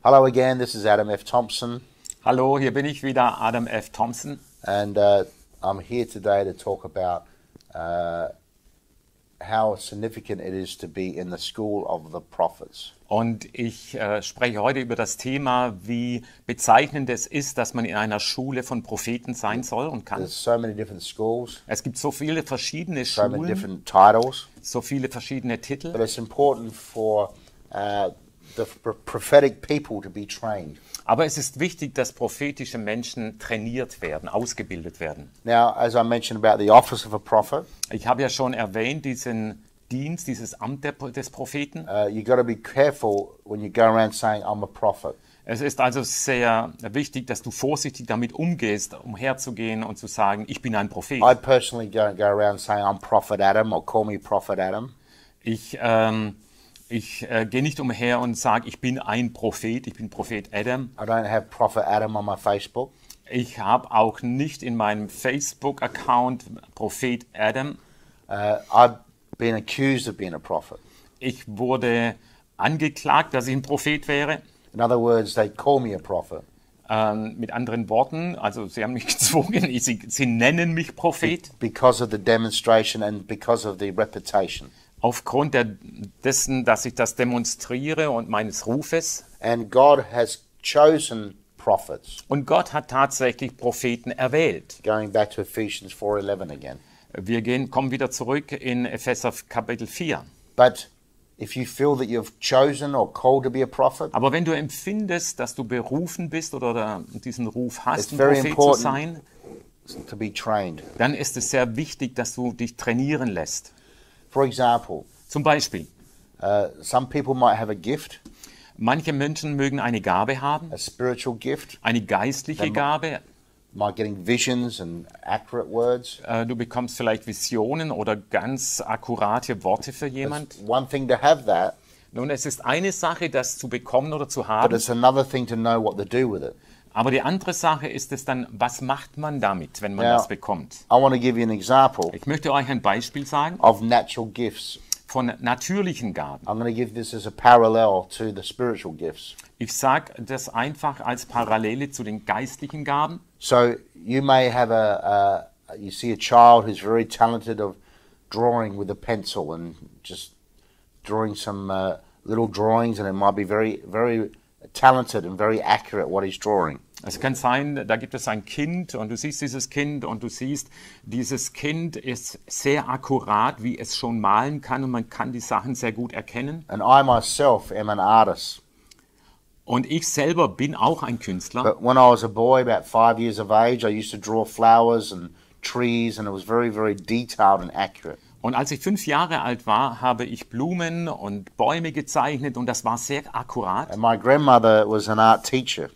Hello again, this is Adam F. Thompson, Hallo, hier bin ich wieder, Adam F. Thompson. and I'm here today to talk about how significant it is to be in the school of the prophets. Und ich spreche heute über das Thema, wie bezeichnend es ist, dass man in einer Schule von Propheten sein soll und kann. There's so many different schools, Es gibt so viele verschiedene so many Schulen, different titles, so viele verschiedene but Titel. it's important for the prophetic people to be trained. Aber es ist wichtig, dass prophetische Menschen trainiert werden, ausgebildet werden. Now, as I mentioned about the office of a prophet, Ich habe ja schon erwähnt, diesen Dienst, dieses Amt des Propheten. you've got to be careful when you go around saying, I'm a prophet. Es ist also sehr wichtig, dass du vorsichtig damit umgehst, umherzugehen und zu sagen, ich bin ein Prophet. I personally don't go around saying, I'm Prophet Adam, or call me Prophet Adam. Ich gehe nicht umher und sage, ich bin ein Prophet, ich bin Prophet Adam. I don't have Prophet Adam on my Facebook. Ich habe auch nicht in meinem Facebook-Account Prophet Adam. I've been accused of being a prophet. Ich wurde angeklagt, dass ich ein Prophet wäre. In other words, they call me a prophet Mit anderen Worten, also sie haben mich gezwungen, sie nennen mich Prophet. because of the demonstration and because of the reputation. Aufgrund dessen, dass ich das demonstriere und meines Rufes. And God has chosen prophets. Und Gott hat tatsächlich Propheten erwählt. Going back to Ephesians 4:11 again. Wir kommen wieder zurück in Epheser Kapitel 4. But if you feel that you've chosen or called to be a prophet, Aber wenn du empfindest, dass du berufen bist oder diesen Ruf hast, It's ein very Prophet zu important. sein, to be trained. dann ist es sehr wichtig, dass du dich trainieren lässt. For example, Zum Beispiel, some people might have a gift, manche Menschen mögen eine Gabe haben, a spiritual gift, eine geistliche Gabe. might getting visions and accurate words. Du bekommst vielleicht Visionen oder ganz akkurate Worte für jemand. It's one thing to have that, Nun, es ist eine Sache, das zu bekommen oder zu but haben, it's another thing to know what to do with it. aber die andere Sache ist es dann, was macht man damit, wenn man Ja. das bekommt? I want to give you an example Ich möchte euch ein Beispiel sagen of natural gifts. von natürlichen Gaben. I'm going to give this as a parallel to the spiritual gifts. Ich sage das einfach als Parallele zu den geistlichen Gaben. So you may have you see a child who's very talented of drawing with a pencil and just drawing some little drawings, and it might be very, very talented and very accurate what he's drawing. Es kann sein, da gibt es ein Kind und du siehst dieses Kind und du siehst, dieses Kind ist sehr akkurat, wie es schon malen kann und man kann die Sachen sehr gut erkennen. And I myself am an artist. Und ich selber bin auch ein Künstler. But when I was a boy, about 5 years of age, I used to draw flowers and trees, and it was very, very detailed and accurate. Und als ich 5 Jahre alt war, habe ich Blumen und Bäume gezeichnet und das war sehr akkurat. And my grandmother was an art teacher,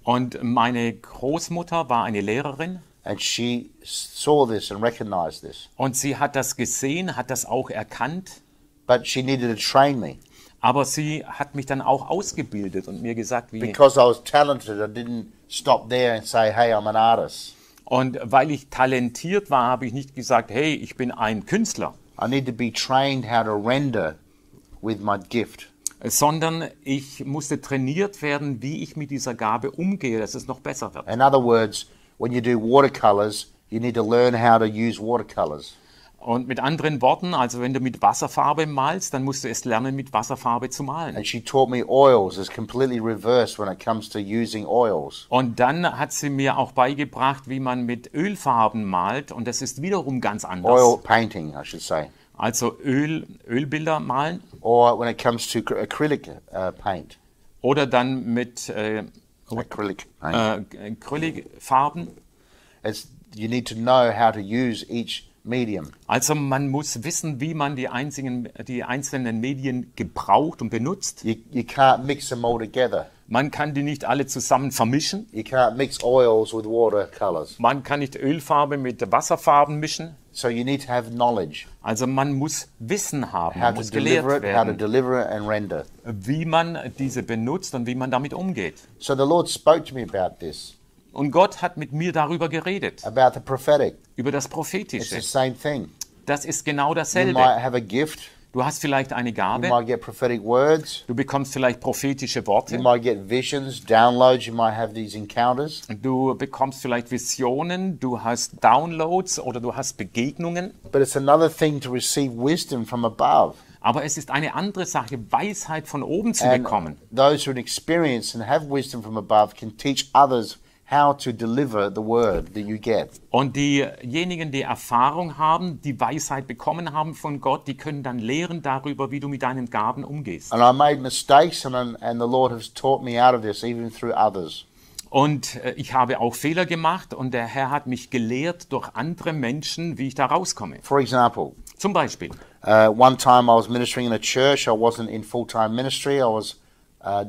Und meine Großmutter war eine Lehrerin and she saw this and recognized this. und sie hat das gesehen, hat das auch erkannt. But she needed to train me. Aber sie hat mich dann auch ausgebildet und mir gesagt, wie. Because I was talented, I didn't stop there and say, hey, I'm an artist. Und weil ich talentiert war, habe ich nicht gesagt, hey, ich bin ein Künstler, I need to be trained how to render with my gift. sondern ich musste trainiert werden, wie ich mit dieser Gabe umgehe, dass es noch besser wird. In other words, when you do watercolors, you need to learn how to use watercolors. Und mit anderen Worten, also wenn du mit Wasserfarbe malst, dann musst du es lernen, mit Wasserfarbe zu malen. And she taught me oils. It's completely reversed when it comes to using oils. Und dann hat sie mir auch beigebracht, wie man mit Ölfarben malt und das ist wiederum ganz anders. Oil painting, I should say. Also Ölbilder malen Or when it comes to acrylic paint. oder dann mit Acrylic paint. Acrylfarben. You need to know how to use each medium. Also man muss wissen, wie man die einzelnen Medien gebraucht und benutzt. You can't mix them all together. Man kann die nicht alle zusammen vermischen. You can't mix oils with watercolors. Man kann nicht Ölfarbe mit Wasserfarben mischen. So you need to have knowledge. Also man muss Wissen haben, How man to muss gelehrt deliver it, how to werden, deliver it and render. wie man diese benutzt und wie man damit umgeht. So the Lord spoke to me about this, Und Gott hat mit mir darüber geredet, about the prophetic. über das It's Prophetische. the same thing. Das ist genau You dasselbe. might have a gift, Du hast vielleicht eine You Gabe. might get prophetic words. Du bekommst vielleicht prophetische You Worte. might get visions, downloads. You might have these encounters. Du bekommst vielleicht Visionen. Du hast Downloads oder du hast Begegnungen. But it's another thing to receive wisdom from above. Aber es ist eine andere Sache, Weisheit von oben zu And bekommen. those who experience and have wisdom from above can teach others how to deliver the word that you get. Und diejenigen, die Erfahrung haben, die Weisheit bekommen haben von Gott, die können dann lehren darüber, wie du mit deinen Gaben umgehst. And I made mistakes, and the Lord has taught me out of this, even through others. Und ich habe auch Fehler gemacht und der Herr hat mich gelehrt durch andere Menschen, wie ich da rauskomme. For example, Zum Beispiel, one time I was ministering in a church. I wasn't in full-time ministry. I was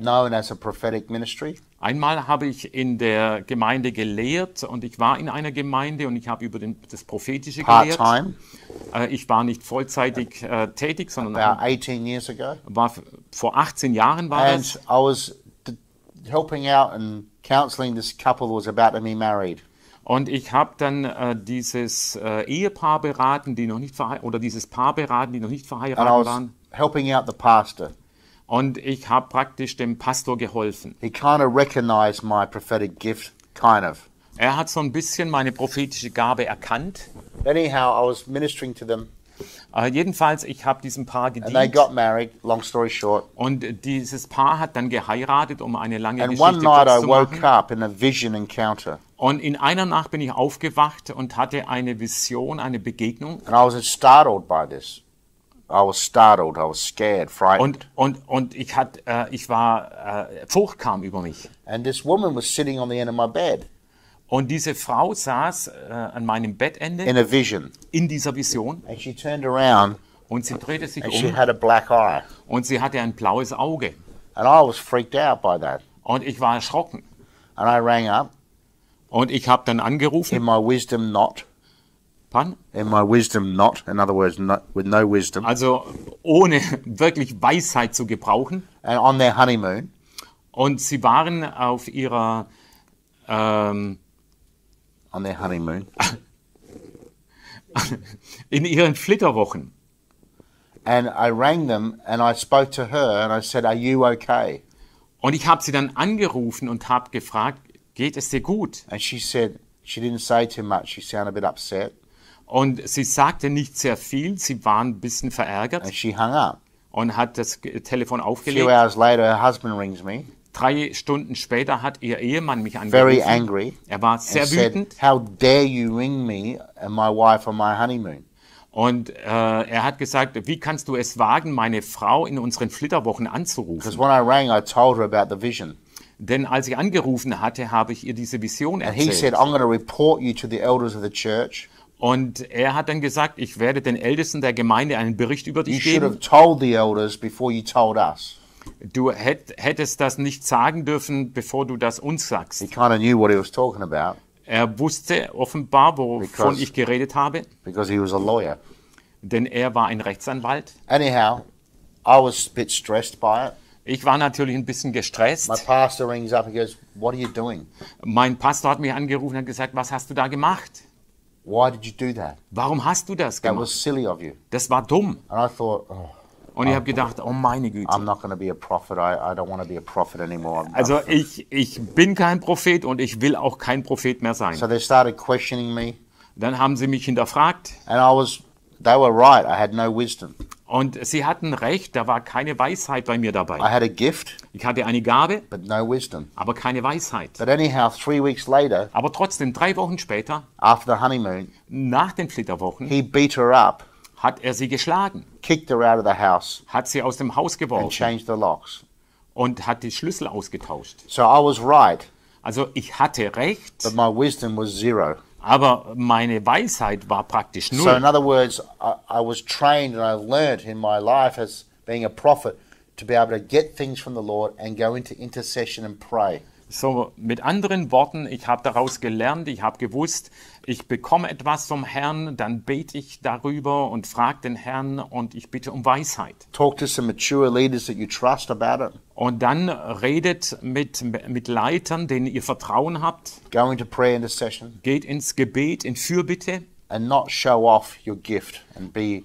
known as a prophetic ministry. einmal habe ich in der Gemeinde gelehrt und ich war in einer Gemeinde und ich habe über das Prophetische gelehrt. Part-time, Ich war nicht vollzeitig tätig, sondern about 18 years ago. vor 18 Jahren war And das. I was helping out and counseling this couple who was about to be married. Und ich habe dann dieses Ehepaar beraten, die noch nicht oder dieses Paar beraten, die noch nicht And I verheiratet was waren. helping out the pastor. Und ich habe praktisch dem Pastor geholfen. He kind of recognized my prophetic gift, kind of. Er hat so ein bisschen meine prophetische Gabe erkannt. Anyhow, I was ministering to them, Jedenfalls, ich habe diesem Paar and they gedient. got married, long story short. Und dieses Paar hat dann geheiratet, um eine lange And one Geschichte night kurz I zu woke machen. up in a vision encounter. Und in einer Nacht bin ich aufgewacht und hatte eine Vision, eine Begegnung. And I was startled by this. I was startled, I was scared, frightened. Und Furcht kam über mich. And this woman was sitting on the end of my bed Und diese Frau saß an meinem Bettende in a vision. in dieser Vision And she turned around und sie drehte sich and she um had a black eye. und sie hatte ein blaues Auge. And I was freaked out by that. Und ich war erschrocken. And I rang up Und ich habe dann in angerufen. my wisdom not. Pardon? In my wisdom not. In other words, not, with no wisdom. Also ohne wirklich Weisheit zu gebrauchen. And on their honeymoon. Und sie waren auf ihrer On their honeymoon. in ihren Flitterwochen. And I rang them and I spoke to her and I said, "Are you okay?" Und ich habe sie dann angerufen und habe gefragt, geht es dir gut? And she said, she didn't say too much. She sounded a bit upset. Und sie sagte nicht sehr viel, sie war ein bisschen And verärgert she hung up. und hat das Telefon A few aufgelegt. hours later, her husband rings me, 3 Stunden später hat ihr Ehemann mich very angerufen. angry, Er war and sehr said, wütend "How dare you ring me and my wife on my honeymoon?" und er hat gesagt, wie kannst du es wagen, meine Frau in unseren Flitterwochen Because anzurufen? when I rang, I told her about the vision. Denn als ich angerufen hatte, habe ich ihr diese Vision And he said, erzählt. "I'm going to report you to the elders of the church. Und er hat dann gesagt, ich werde den Ältesten der Gemeinde einen Bericht über You dich should have geben. told the elders before you told us." Du hättest das nicht sagen dürfen, bevor du das uns He sagst. kind of knew what he was talking about Er wusste offenbar, wovon Because- ich geredet habe, because he was a lawyer. denn er war ein Rechtsanwalt. Anyhow, I was a bit stressed by it. Ich war natürlich ein bisschen My gestresst. pastor rings up and goes, "What are you doing? Mein Pastor hat mich angerufen und hat gesagt, was hast du da gemacht? Why did you do that? Warum hast du das That gemacht? was silly of you." Das war dumm. And I thought, oh, Und ich habe gedacht, oh meine Güte. I'm not going to be a prophet. I don't want to be a prophet anymore. Also ich bin kein Prophet und ich will auch kein Prophet mehr sein. So they started questioning me, Dann haben sie mich hinterfragt and they were right. I had no wisdom. und sie hatten recht, da war keine Weisheit bei mir I dabei. had a gift, Ich hatte eine Gabe, but no wisdom. aber keine Weisheit. But anyhow, 3 weeks later, Aber trotzdem, 3 Wochen später, after the honeymoon, nach den Flitterwochen, he beat her up, hat er sie geschlagen, kicked her out of the house, hat sie aus dem Haus and geworfen changed the locks. und hat die Schlüssel ausgetauscht. So I was right, Also ich hatte recht, but my wisdom was zero. aber meine Weisheit war praktisch So in null. other words, I was trained and I learned in my life as being a prophet to be able to get things from the Lord and go into intercession and pray. So, mit anderen Worten, ich habe daraus gelernt, ich habe gewusst, ich bekomme etwas vom Herrn, dann bete ich darüber und frage den Herrn und ich bitte um Weisheit. Talk to some mature leaders that you trust about it. Und dann redet mit Leitern, denen ihr Vertrauen habt, Go into prayer intercession geht ins Gebet, in Fürbitte and not show off your gift and be,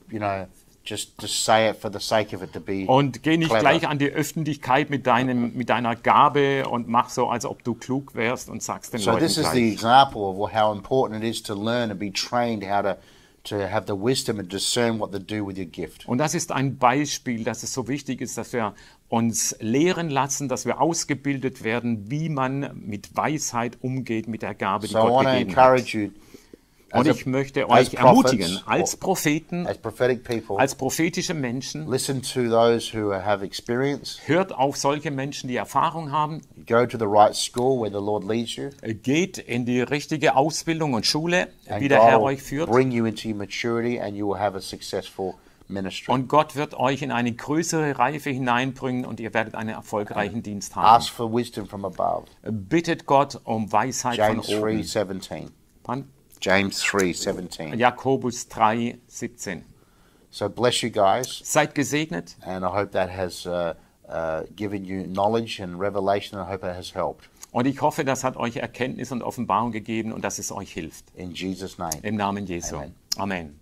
you know, just say it for the sake of it to be Und geh nicht clever. gleich an die Öffentlichkeit mit deiner Gabe und mach so, als ob du klug wärst und sagst den So Leuten this is the gleich. example of how important it is to learn and be trained how to have the wisdom and discern what to do with your gift. Und das ist ein Beispiel, dass es so wichtig ist, dass wir uns lehren lassen, dass wir ausgebildet werden, wie man mit Weisheit umgeht mit der Gabe, die So I Gott want to gegeben hat. encourage you Und as ich möchte as euch ermutigen, prophets, als Propheten, as prophetic people, als prophetische Menschen, listen to those who have experience. hört auf solche Menschen, die Erfahrung haben, Go to the right school where the Lord leads you, geht in die richtige Ausbildung und Schule, and wie der Herr God euch will führt. bring you into your maturity, and you will have a successful ministry. Und Gott wird euch in eine größere Reife hineinbringen und ihr werdet einen erfolgreichen Dienst haben. Ask for wisdom from above. Bittet Gott um Weisheit James von oben. 3:17. Wann? James 3:17. Jakobus 3, 17. So bless you guys, Seid gesegnet and I hope that has given you knowledge and revelation, and I hope it has helped. und ich hoffe, das hat euch Erkenntnis und Offenbarung gegeben und dass es euch hilft. In Jesus' name. Im Namen Jesu. Amen. Amen.